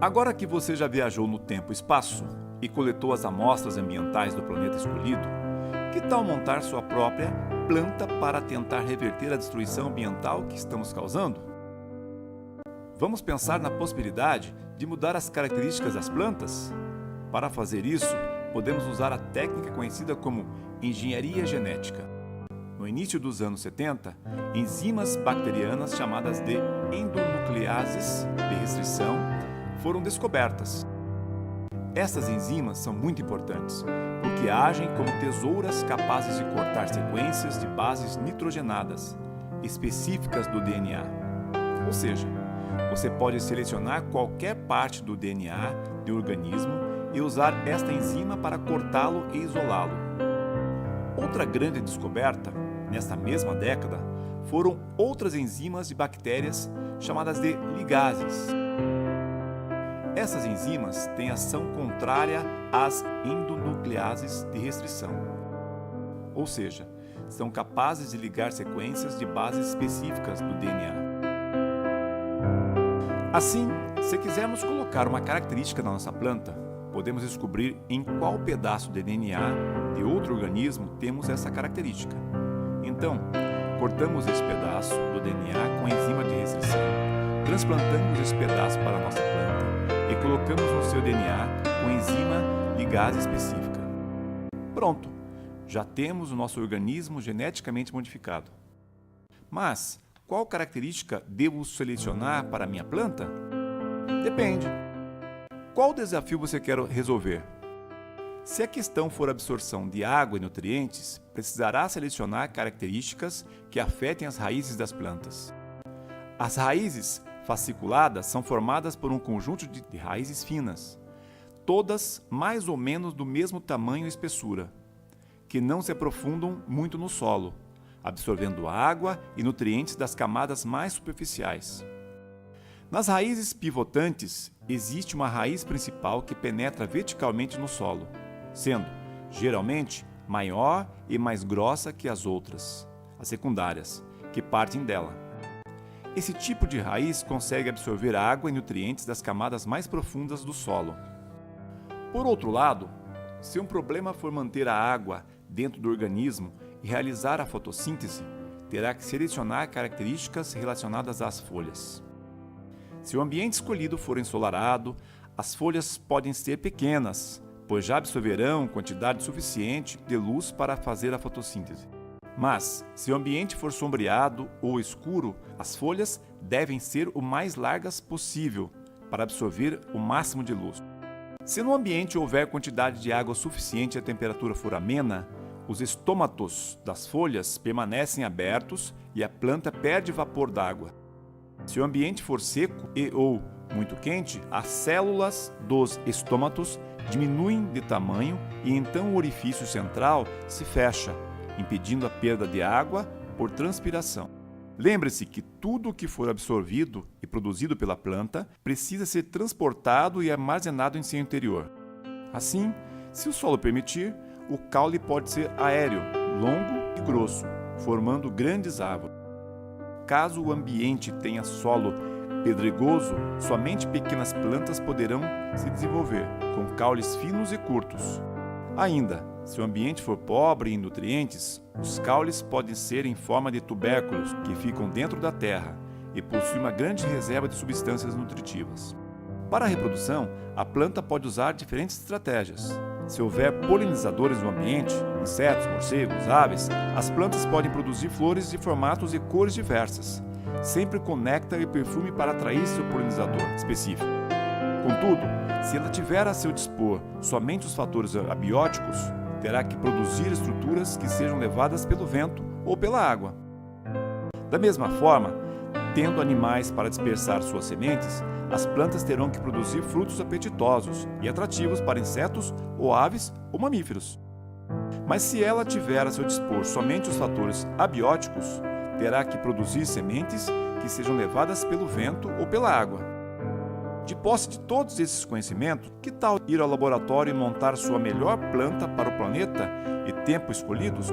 Agora que você já viajou no tempo e espaço e coletou as amostras ambientais do planeta escolhido, que tal montar sua própria planta para tentar reverter a destruição ambiental que estamos causando? Vamos pensar na possibilidade de mudar as características das plantas? Para fazer isso, podemos usar a técnica conhecida como engenharia genética. No início dos anos 70, enzimas bacterianas chamadas de endonucleases de restrição foram descobertas. Essas enzimas são muito importantes, porque agem como tesouras capazes de cortar sequências de bases nitrogenadas, específicas do DNA. Ou seja, você pode selecionar qualquer parte do DNA de um organismo e usar esta enzima para cortá-lo e isolá-lo. Outra grande descoberta, nesta mesma década, foram outras enzimas de bactérias chamadas de ligases. Essas enzimas têm ação contrária às endonucleases de restrição, ou seja, são capazes de ligar sequências de bases específicas do DNA. Assim, se quisermos colocar uma característica na nossa planta, podemos descobrir em qual pedaço de DNA de outro organismo temos essa característica. Então, cortamos esse pedaço do DNA com enzima de restrição, transplantamos esse pedaço para a nossa planta e colocamos no seu DNA com enzima ligase específica. Pronto, já temos o nosso organismo geneticamente modificado. Mas, qual característica devo selecionar para a minha planta? Depende. Qual desafio você quer resolver? Se a questão for absorção de água e nutrientes, precisará selecionar características que afetem as raízes das plantas. As raízes fasciculadas são formadas por um conjunto de raízes finas, todas mais ou menos do mesmo tamanho e espessura, que não se aprofundam muito no solo, absorvendo água e nutrientes das camadas mais superficiais. Nas raízes pivotantes, existe uma raiz principal que penetra verticalmente no solo, sendo, geralmente, maior e mais grossa que as outras, as secundárias, que partem dela. Esse tipo de raiz consegue absorver água e nutrientes das camadas mais profundas do solo. Por outro lado, se um problema for manter a água dentro do organismo e realizar a fotossíntese, terá que selecionar características relacionadas às folhas. Se o ambiente escolhido for ensolarado, as folhas podem ser pequenas, pois já absorverão quantidade suficiente de luz para fazer a fotossíntese. Mas, se o ambiente for sombreado ou escuro, as folhas devem ser o mais largas possível para absorver o máximo de luz. Se no ambiente houver quantidade de água suficiente e a temperatura for amena, os estômatos das folhas permanecem abertos e a planta perde vapor d'água. Se o ambiente for seco ou muito quente, as células dos estômatos diminuem de tamanho e então o orifício central se fecha, impedindo a perda de água por transpiração. Lembre-se que tudo o que for absorvido e produzido pela planta precisa ser transportado e armazenado em seu interior. Assim, se o solo permitir, o caule pode ser aéreo, longo e grosso, formando grandes árvores. Caso o ambiente tenha solo pedregoso, somente pequenas plantas poderão se desenvolver, com caules finos e curtos. Ainda, se o ambiente for pobre em nutrientes, os caules podem ser em forma de tubérculos que ficam dentro da terra e possuem uma grande reserva de substâncias nutritivas. Para a reprodução, a planta pode usar diferentes estratégias. Se houver polinizadores no ambiente, insetos, morcegos, aves, as plantas podem produzir flores de formatos e cores diversas, sempre com néctar e perfume para atrair seu polinizador específico. Contudo, se ela tiver a seu dispor somente os fatores abióticos, terá que produzir estruturas que sejam levadas pelo vento ou pela água. Da mesma forma, tendo animais para dispersar suas sementes, as plantas terão que produzir frutos apetitosos e atrativos para insetos ou aves ou mamíferos. Mas se ela tiver a seu dispor somente os fatores abióticos, terá que produzir sementes que sejam levadas pelo vento ou pela água. De posse de todos esses conhecimentos, que tal ir ao laboratório e montar sua melhor planta para o planeta e tempo escolhidos?